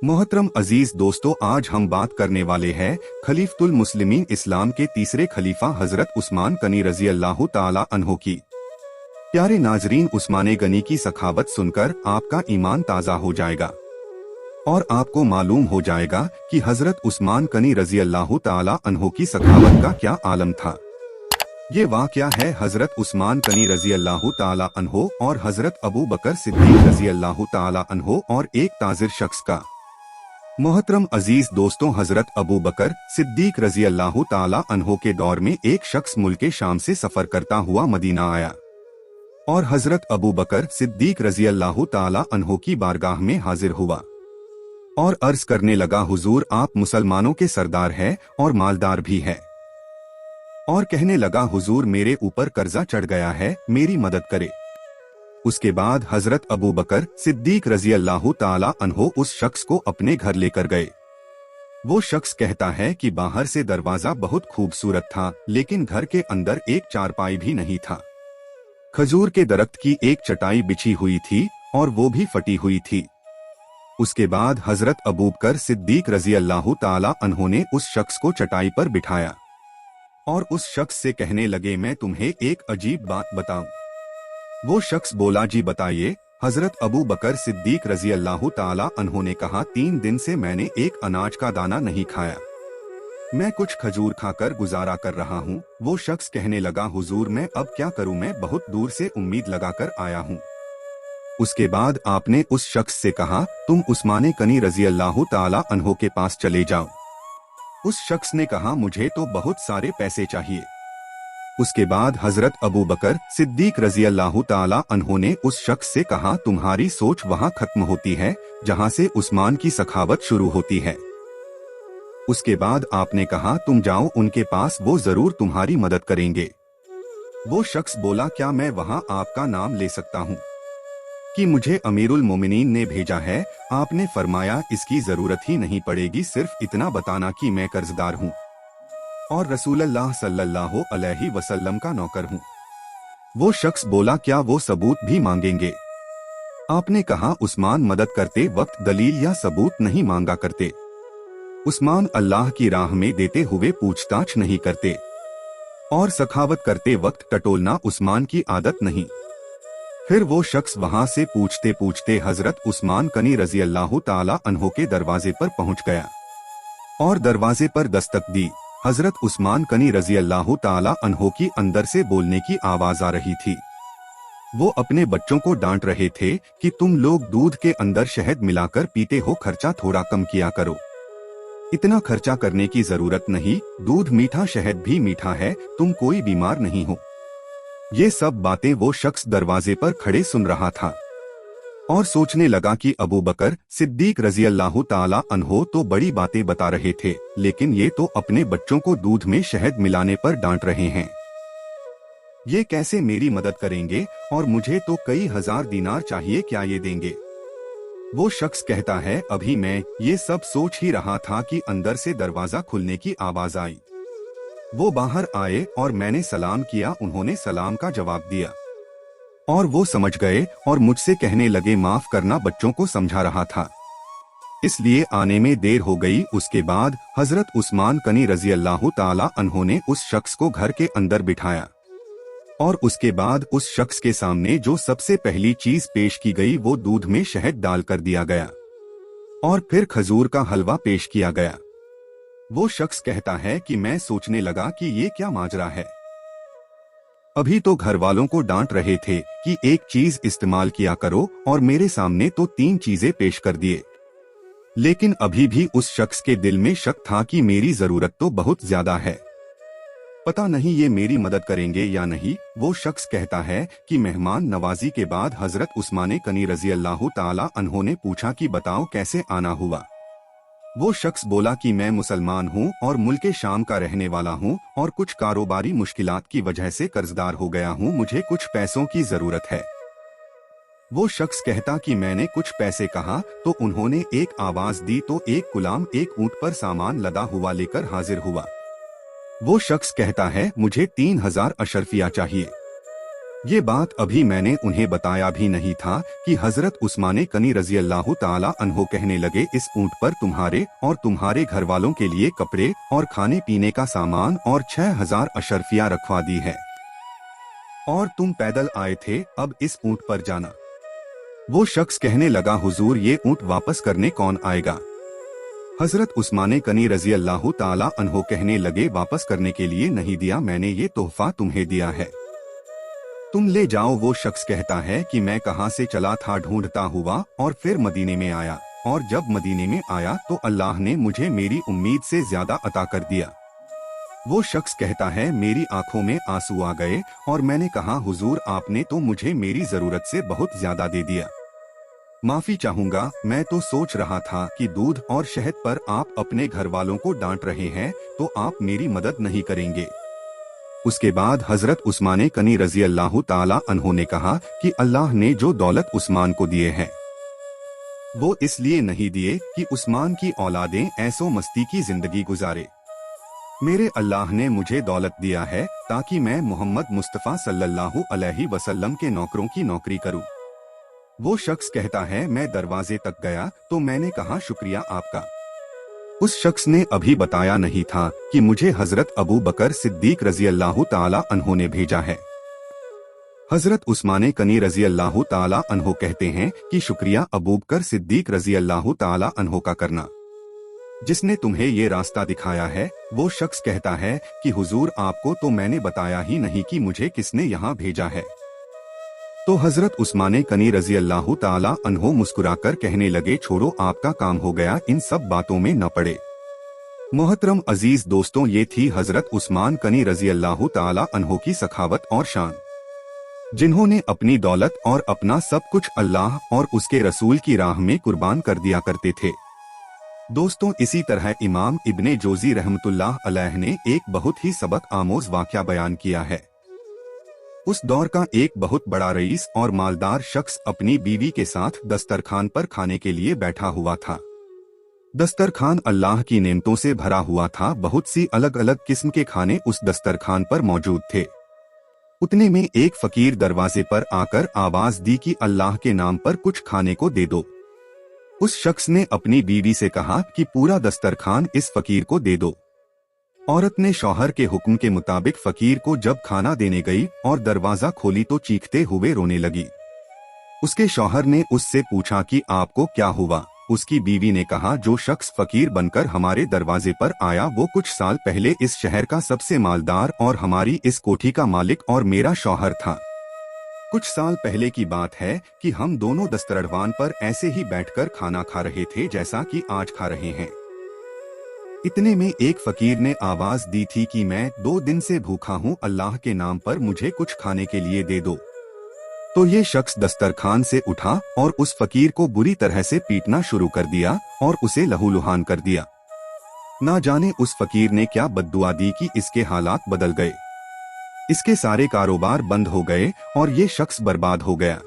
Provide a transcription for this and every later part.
मोहतरम अजीज दोस्तों, आज हम बात करने वाले हैं खलीफतुल मुस्लिमीन इस्लाम के तीसरे खलीफा हजरत उस्मान गनी रजी अल्लाह ताला अन्हो की। प्यारे नाजरीन, उस्मान गनी की सखावत सुनकर आपका ईमान ताज़ा हो जाएगा और आपको मालूम हो जाएगा कि हजरत उस्मान गनी रजी अल्लाह ताला अन्हो की सखावत का क्या आलम था। ये वाक़या है हजरत उस्मान गनी रजी अल्लाह ताला अन्हो और हजरत अबू बकर सिद्दीक रजी अल्लाह ताला अन्हो और एक ताजिर शख्स का। मोहतरम अजीज दोस्तों, हजरत अबू बकर सिद्दीक रजी अल्लाह ताला अन्हो के दौर में एक शख्स मुल्क शाम से सफर करता हुआ मदीना आया और हजरत अबू बकर सिद्दीक रजी अल्लाह ताला अन्हो की बारगाह में हाजिर हुआ और अर्ज करने लगा, हुजूर आप मुसलमानों के सरदार हैं और मालदार भी है। और कहने लगा, हुजूर मेरे ऊपर कर्जा चढ़ गया है, मेरी मदद करे। उसके बाद हजरत अबू बकर सिद्दीक रजी अल्लाह ताला अन्हो उस शख्स को अपने घर लेकर गए। वो शख्स कहता है कि बाहर से दरवाजा बहुत खूबसूरत था, लेकिन घर के अंदर एक चारपाई भी नहीं था। खजूर के दरख्त की एक चटाई बिछी हुई थी और वो भी फटी हुई थी। उसके बाद हजरत अबू बकर सिद्दीक रजी अल्लाह ताला अन्हो ने उस शख्स को चटाई पर बिठाया और उस शख्स से कहने लगे, मैं तुम्हें एक अजीब बात बताऊं। वो शख्स बोला, जी बताइए। हजरत अबू बकर सिद्दीक रजी अल्लाह ताला अन्हो ने कहा, 3 दिन से मैंने एक अनाज का दाना नहीं खाया, मैं कुछ खजूर खाकर गुजारा कर रहा हूँ। वो शख्स कहने लगा, हुजूर मैं अब क्या करूँ, मैं बहुत दूर से उम्मीद लगाकर आया हूँ। उसके बाद आपने उस शख्स से कहा, तुम उस्मान गनी रजी अल्लाह ताला अन्हो के पास चले जाओ। उस शख्स ने कहा, मुझे तो बहुत सारे पैसे चाहिए। उसके बाद हजरत अबू बकर सिद्दीक रजी अल्लाह ताला अन्हो ने उस शख्स से कहा, तुम्हारी सोच वहां खत्म होती है जहां से उस्मान की सखावत शुरू होती है। उसके बाद आपने कहा, तुम जाओ उनके पास, वो जरूर तुम्हारी मदद करेंगे। वो शख्स बोला, क्या मैं वहां आपका नाम ले सकता हूं कि मुझे अमीरुल मोमिनीन ने भेजा है। आपने फरमाया, इसकी जरूरत ही नहीं पड़ेगी, सिर्फ इतना बताना कि मैं कर्जदार हूँ और रसूलुल्लाह सल्लल्लाहु अलैहि वसल्लम का नौकर हूँ। वो शख्स बोला, क्या वो सबूत भी मांगेंगे? आपने कहा, उस्मान मदद करते वक्त दलील या सबूत नहीं मांगा करते। उस्मान अल्लाह की राह में देते हुए पूछताछ नहीं करते और सखावत करते वक्त टटोलना उस्मान की आदत नहीं। फिर वो शख्स वहां से पूछते पूछते हजरत उस्मान गनी रजी अल्लाह ताला अन्हो के दरवाजे पर पहुंच गया और दरवाजे पर दस्तक दी। हजरत उस्मान गनी रजी अल्लाह ताला अन्हो की अंदर से बोलने की आवाज आ रही थी। वो अपने बच्चों को डांट रहे थे कि तुम लोग दूध के अंदर शहद मिलाकर पीते हो, खर्चा थोड़ा कम किया करो, इतना खर्चा करने की जरूरत नहीं, दूध मीठा शहद भी मीठा है, तुम कोई बीमार नहीं हो। ये सब बातें वो शख्स दरवाजे पर खड़े सुन रहा था और सोचने लगा कि अबू बकर सिद्दीक रजी अल्लाह ताला अन्हो तो बड़ी बातें बता रहे थे, लेकिन ये तो अपने बच्चों को दूध में शहद मिलाने पर डांट रहे हैं। ये कैसे मेरी मदद करेंगे और मुझे तो कई हजार दिनार चाहिए, क्या ये देंगे? वो शख्स कहता है, अभी मैं ये सब सोच ही रहा था कि अंदर से दरवाजा खुलने की आवाज आई। वो बाहर आए और मैंने सलाम किया, उन्होंने सलाम का जवाब दिया और वो समझ गए और मुझसे कहने लगे, माफ करना, बच्चों को समझा रहा था इसलिए आने में देर हो गई। उसके बाद हजरत उस्मान गनी रजी अल्लाह ताला अन्हो ने उस शख्स को घर के अंदर बिठाया और उसके बाद उस शख्स के सामने जो सबसे पहली चीज पेश की गई वो दूध में शहद डालकर दिया गया और फिर खजूर का हलवा पेश किया गया। वो शख्स कहता है कि मैं सोचने लगा कि ये क्या माजरा है। अभी तो घर वालों को डांट रहे थे कि एक चीज इस्तेमाल किया करो और मेरे सामने तो 3 चीजें पेश कर दिए, लेकिन अभी भी उस शख्स के दिल में शक था कि मेरी जरूरत तो बहुत ज्यादा है, पता नहीं ये मेरी मदद करेंगे या नहीं। वो शख्स कहता है कि मेहमान नवाजी के बाद हजरत उस्मान गनी रजी अल्लाह ताला अन्हो ने पूछा कि बताओ कैसे आना हुआ। वो शख्स बोला कि मैं मुसलमान हूँ और मुल्क शाम का रहने वाला हूँ और कुछ कारोबारी मुश्किलात की वजह से कर्जदार हो गया हूँ, मुझे कुछ पैसों की जरूरत है। वो शख्स कहता कि मैंने कुछ पैसे कहा तो उन्होंने एक आवाज दी तो एक गुलाम एक ऊंट पर सामान लदा हुआ लेकर हाजिर हुआ। वो शख्स कहता है, मुझे 3000 अशरफिया चाहिए। ये बात अभी मैंने उन्हें बताया भी नहीं था कि हजरत उस्मान गनी रजी अल्लाह ताला अन्हो कहने लगे, इस ऊंट पर तुम्हारे और तुम्हारे घर वालों के लिए कपड़े और खाने पीने का सामान और 6000 अशरफिया रखवा दी है, और तुम पैदल आए थे, अब इस ऊंट पर जाना। वो शख्स कहने लगा, हुजूर ये ऊंट वापस करने कौन आएगा? हजरत उस्मान गनी रजी अल्लाह ताला अन्हो कहने लगे, वापस करने के लिए नहीं दिया, मैंने ये तोहफा तुम्हें दिया है, तुम ले जाओ। वो शख्स कहता है कि मैं कहां से चला था ढूंढता हुआ और फिर मदीने में आया, और जब मदीने में आया तो अल्लाह ने मुझे मेरी उम्मीद से ज्यादा अता कर दिया। वो शख्स कहता है, मेरी आंखों में आंसू आ गए और मैंने कहा, हुजूर आपने तो मुझे मेरी जरूरत से बहुत ज्यादा दे दिया, माफी चाहूंगा, मैं तो सोच रहा था कि दूध और शहद पर आप अपने घर वालों को डांट रहे हैं तो आप मेरी मदद नहीं करेंगे। उसके बाद हजरत उस्मान गनी रजी अल्लाह ताला अन्हो ने कहा कि अल्लाह ने जो दौलत उस्मान को दिए हैं वो इसलिए नहीं दिए कि उस्मान की औलादें ऐसो मस्ती की जिंदगी गुजारे। मेरे अल्लाह ने मुझे दौलत दिया है ताकि मैं मोहम्मद मुस्तफ़ा सल्लल्लाहु अलैहि वसल्लम के नौकरों की नौकरी करूं। वो शख्स कहता है, मैं दरवाजे तक गया तो मैंने कहा, शुक्रिया आपका। उस शख्स ने अभी बताया नहीं था कि मुझे हजरत अबू बकर सिद्दीक रजी अल्लाह ताला अन्हो ने भेजा है। हजरत उस्मान गनी रजी अल्लाह ताला अन्हो कहते हैं कि शुक्रिया अबू बकर सिद्दीक रजी अल्लाह ताला अन्हो का करना, जिसने तुम्हें ये रास्ता दिखाया है। वो शख्स कहता है कि हुजूर आपको तो मैंने बताया ही नहीं कि मुझे किसने यहाँ भेजा है। तो हजरत उस्मान गनी रजी अल्लाह ताला अन्हो मुस्कुराकर कहने लगे, छोड़ो आपका काम हो गया, इन सब बातों में न पड़े। मोहतरम अजीज दोस्तों, ये थी हजरत उस्मान गनी रजी अल्लाह ताला अन्हो की सखावत और शान, जिन्होंने अपनी दौलत और अपना सब कुछ अल्लाह और उसके रसूल की राह में कुर्बान कर दिया करते थे। दोस्तों, इसी तरह इमाम इब्ने जोजी रहमतुल्लाह अलैह ने एक बहुत ही सबक आमोज वाक़या बयान किया है। उस दौर का एक बहुत बड़ा रईस और मालदार शख्स अपनी बीवी के साथ दस्तरखान पर खाने के लिए बैठा हुआ था। दस्तरखान अल्लाह की नेमतों से भरा हुआ था, बहुत सी अलग अलग किस्म के खाने उस दस्तरखान पर मौजूद थे। उतने में एक फकीर दरवाजे पर आकर आवाज दी कि अल्लाह के नाम पर कुछ खाने को दे दो। उस शख्स ने अपनी बीवी से कहा कि पूरा दस्तरखान इस फकीर को दे दो। औरत ने शौहर के हुक्म के मुताबिक फकीर को जब खाना देने गई और दरवाजा खोली तो चीखते हुए रोने लगी। उसके शौहर ने उससे पूछा कि आपको क्या हुआ? उसकी बीवी ने कहा, जो शख्स फकीर बनकर हमारे दरवाजे पर आया वो कुछ साल पहले इस शहर का सबसे मालदार और हमारी इस कोठी का मालिक और मेरा शौहर था। कुछ साल पहले की बात है कि हम दोनों दस्तरखान पर ऐसे ही बैठकर खाना खा रहे थे जैसा कि आज खा रहे हैं। इतने में एक फकीर ने आवाज दी थी कि मैं 2 दिन से भूखा हूँ, अल्लाह के नाम पर मुझे कुछ खाने के लिए दे दो। तो ये शख्स दस्तरखान से उठा और उस फकीर को बुरी तरह से पीटना शुरू कर दिया और उसे लहूलुहान कर दिया। ना जाने उस फकीर ने क्या बद्दुआ दी कि इसके हालात बदल गए, इसके सारे कारोबार बंद हो गए और ये शख्स बर्बाद हो गया,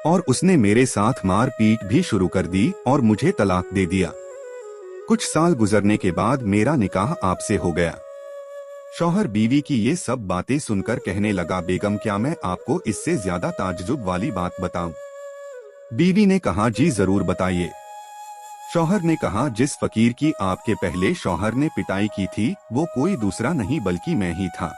और उसने मेरे साथ मार पीट भी शुरू कर दी और मुझे तलाक दे दिया। कुछ साल गुजरने के बाद मेरा निकाह आपसे हो गया। शौहर बीवी की ये सब बातें सुनकर कहने लगा, बेगम क्या मैं आपको इससे ज्यादा ताज्जुब वाली बात बताऊं? बीवी ने कहा, जी जरूर बताइए। शौहर ने कहा, जिस फकीर की आपके पहले शौहर ने पिटाई की थी वो कोई दूसरा नहीं बल्कि मैं ही था।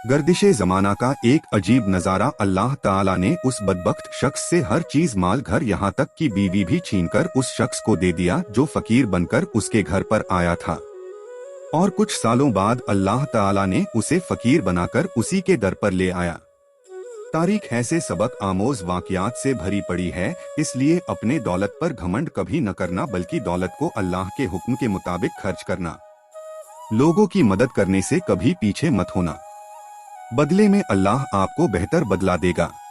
गर्दिशे जमाना का एक अजीब नजारा, अल्लाह ताला ने उस बदबख्त शख्स से हर चीज, माल, घर, यहाँ तक कि बीवी भी छीनकर उस शख्स को दे दिया जो फकीर बनकर उसके घर पर आया था। और कुछ सालों बाद अल्लाह ताला ने उसे फकीर बनाकर उसी के दर पर ले आया। तारीख ऐसे सबक आमोज वाकयात से भरी पड़ी है, इसलिए अपने दौलत पर घमंड कभी न करना बल्कि दौलत को अल्लाह के हुक्म के मुताबिक खर्च करना। लोगों की मदद करने से कभी पीछे मत होना, बदले में अल्लाह आपको बेहतर बदला देगा।